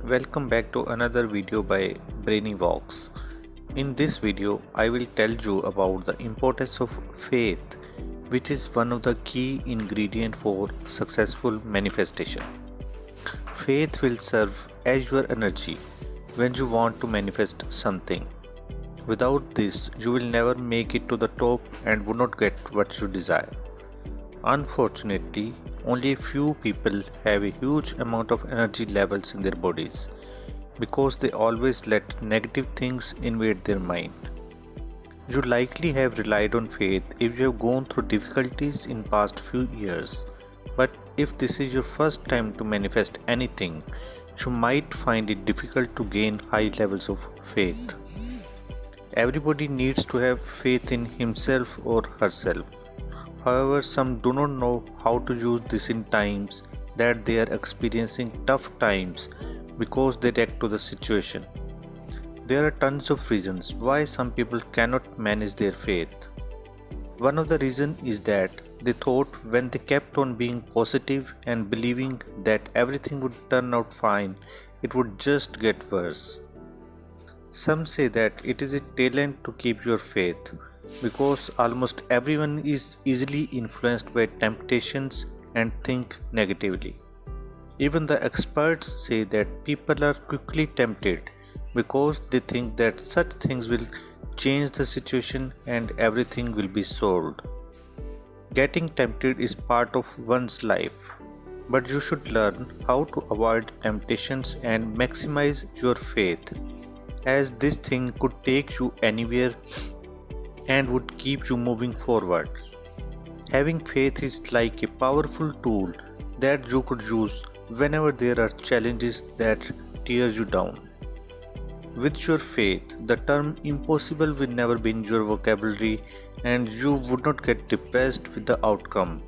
Welcome back to another video by Brainy Vox. In this video, I will tell you about the importance of faith, which is one of the key ingredients for successful manifestation. Faith will serve as your energy when you want to manifest something. Without this, you will never make it to the top and would not get what you desire. Unfortunately, only a few people have a huge amount of energy levels in their bodies because they always let negative things invade their mind. You likely have relied on faith if you have gone through difficulties in past few years, but if this is your first time to manifest anything, you might find it difficult to gain high levels of faith. Everybody needs to have faith in himself or herself. However, some do not know how to use this in times that they are experiencing tough times because they react to the situation. There are tons of reasons why some people cannot manage their faith. One of the reasons is that they thought when they kept on being positive and believing that everything would turn out fine, it would just get worse. Some say that it is a talent to keep your faith because almost everyone is easily influenced by temptations and think negatively. Even the experts say that people are quickly tempted because they think that such things will change the situation and everything will be solved. Getting tempted is part of one's life, but you should learn how to avoid temptations and maximize your faith, as this thing could take you anywhere and would keep you moving forward. Having faith is like a powerful tool that you could use whenever there are challenges that tear you down. With your faith, the term impossible will never be in your vocabulary and you would not get depressed with the outcome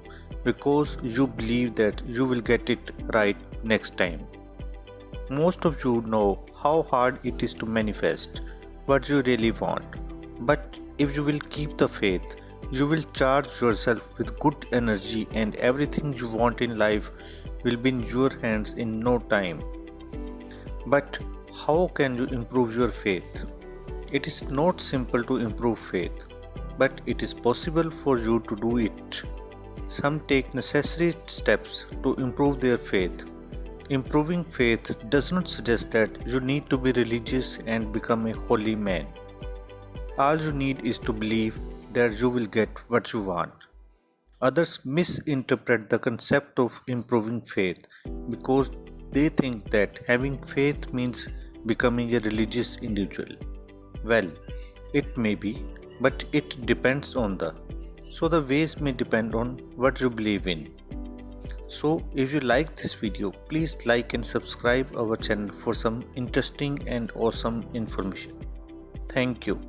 because you believe that you will get it right next time. Most of you know how hard it is to manifest what you really want, but if you will keep the faith, you will charge yourself with good energy and everything you want in life will be in your hands in no time. But how can you improve your faith? It is not simple to improve faith, but it is possible for you to do it. Some take necessary steps to improve their faith. Improving faith does not suggest that you need to be religious and become a holy man. All you need is to believe that you will get what you want. Others misinterpret the concept of improving faith because they think that having faith means becoming a religious individual. Well, it may be, but it depends on the ways may depend on what you believe in. So if you like this video, please like and subscribe our channel for some interesting and awesome information. Thank you.